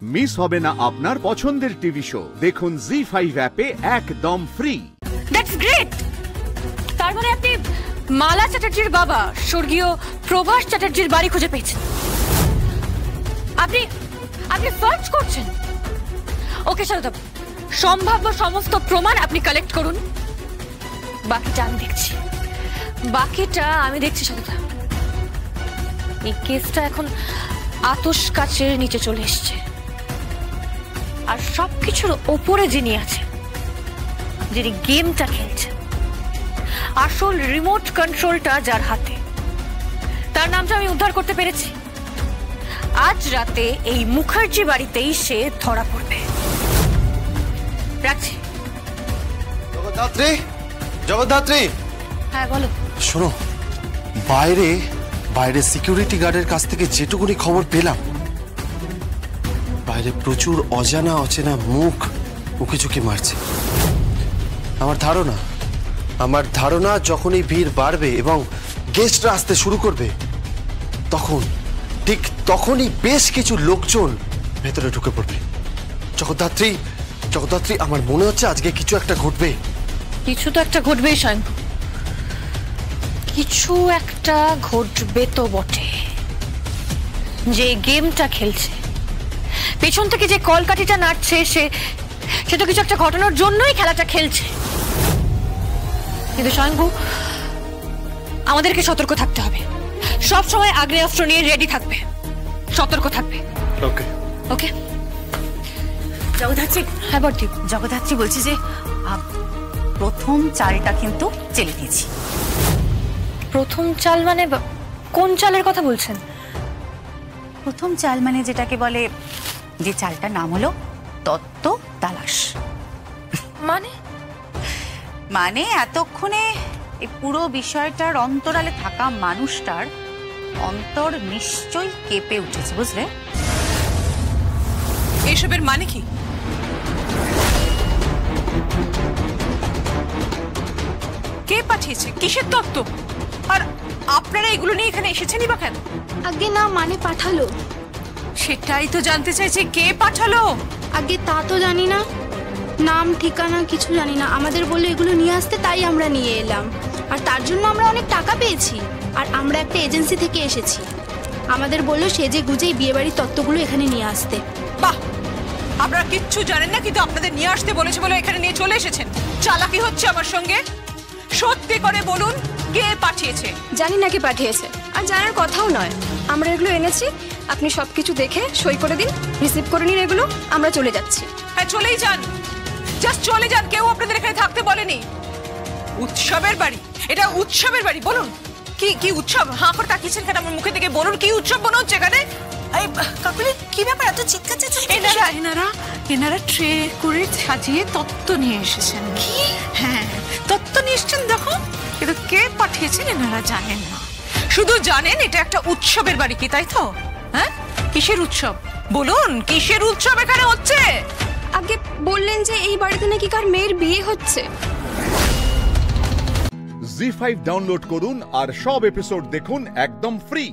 Miss হবে না আপনার পছন্দের টিভি শো। দেখুন জি5 অ্যাপে একদম ফ্রি। That's great. তার মানে আপনি মালা চ্যাটার্জির বাবা স্বর্গীয় প্রভাস চ্যাটার্জির বাড়ি খুঁজে পেয়েছেন। আপনি আপনি সার্চ করছেন। ওকে শারদা, সম্ভাব্য সমস্ত প্রমাণ আপনি কালেক্ট করুন। বাকিটা আমি দেখছি শারদা। এই কেসটা এখন আতশ কাচের নিচে চলে এসছে, আর সবকিছুর ওপরে যিনি আছে, যিনি গেমটা খেলছেন, আসল রিমোট কন্ট্রোলটা যার হাতে, তার নামটা আমি উদ্ধার করতে পেরেছি। আজ রাতে এই মুখার্জি বাড়িতেই সে ধরা পড়বে। রাখছি। জগদ্ধাত্রী, হ্যাঁ বলো। শোনো, বাইরে সিকিউরিটি গার্ডের কাছ থেকে যেটুকুনি খবর পেলাম, বাইরে প্রচুর অচেনা মুখ উকি ঝুঁকি মারছে। আমার ধারণা যখনই ভিড় বাড়বে এবং গেস্টরা আসতে শুরু করবে, তখনই বেশ কিছু লোকজন ভেতরে ঢুকে পড়বে। জগদ্ধাত্রী, আমার মনে হচ্ছে আজকে কিছু একটা ঘটবে। কিছু তো একটা ঘটবেই স্বয়ং, কিছু একটা ঘটবে তো বটে। যে গেমটা খেলছে, পেছন থেকে যে কলকাঠিটা নাড়ছে, সে তো কিছু একটা ঘটনার জন্যই খেলাটা খেলছে। কিন্তু স্বয়ংভু, আমাদেরকে সতর্ক থাকতে হবে। সব সময় আগ্নেয়াস্ত্র নিয়ে রেডি থাকবে, সতর্ক থাকবে। ওকে ওকে। জগদ্ধাত্রী, হ্যাঁ বর্দি। জগদ্ধাত্রী বলছি যে প্রথম চালটা কিন্তু চেলে দিয়েছি। প্রথম চাল মানে কোন চালের কথা বলছেন? প্রথম চাল মানে যেটাকে বলে, যে চালটার নাম হলো তত্ত্ব তালাশ। মানে এতক্ষণে এই পুরো বিষয়টার অন্তরালে থাকা মানুষটার অন্তর নিশ্চয়ই কেঁপে উঠেছে, বুঝলে? এসবের মানে কি? কে পাঠিয়েছে? কিসের তত্ত্ব? আর আপনারা এগুলো নিয়ে এখানে এসেছেনই বা কেন? আগে না, মানে পাঠালো। সেটাই তো জানতে চাইছে, কে পাঠালো? আগে তা তো জানি না, নাম ঠিকানা কিছু জানি না। আমাদের বললো এগুলো নিয়ে আসতে, তাই আমরা নিয়ে এলাম। আর তার জন্য আমরা অনেক টাকা পেয়েছি। আর আমরা একটা এজেন্সি থেকে এসেছি। আমাদের বললো সেজে গুজে বিয়ে বাড়ির তত্ত্বগুলো এখানে নিয়ে আসতে। বাহ, আপনারা কিচ্ছু জানেন না, কিন্তু আপনাদের নিয়ে আসতে বলেছে বলে এখানে নিয়ে চলে এসেছেন। চালাকি হচ্ছে আমার সঙ্গে। সত্যি করে বলুন, কে পাঠিয়েছে? জানি না কে পাঠিয়েছে, আর জানার কথাও নয়। আমরা এগুলো এনেছি, আপনি সবকিছু দেখে সই করে দিন, রিসিভ করে নিন এগুলো, আমরা চলে যাচ্ছি। হ্যাঁ, চলেই যান, জাস্ট চলে যান। কেউ আপনাদের এখানে থাকতে বলেনি। উৎসবের বাড়ি, এটা উৎসবের বাড়ি। বলুন কি উৎসব? হাঁ করে তাকিয়েছেন কেন আমার মুখে থেকে? বলুন কি উৎসব মনে হচ্ছে এখানে? কাকুলি, কি ব্যাপার এত চিৎকার চেঁচাচ্ছ? এনারা ট্রে করে সাজিয়ে তত্ত্ব নিয়ে এসেছেন। কি? হ্যাঁ, তত্ত্ব নিয়ে এসেছেন। দেখো, কিন্তু কে পাঠিয়েছেন এনারা জানেন না, শুধু জানেন এটা একটা উৎসবের বাড়ি। কি তাই তো? হ্যাঁ, কিসের উৎসব? বলুন, কিসের উৎসব এখানে হচ্ছে? আগে বললেন যে এই বাড়িতে নাকি কার মেয়ের বিয়ে হচ্ছে। জি5 ডাউনলোড করুন আর সব এপিসোড দেখুন একদম ফ্রি।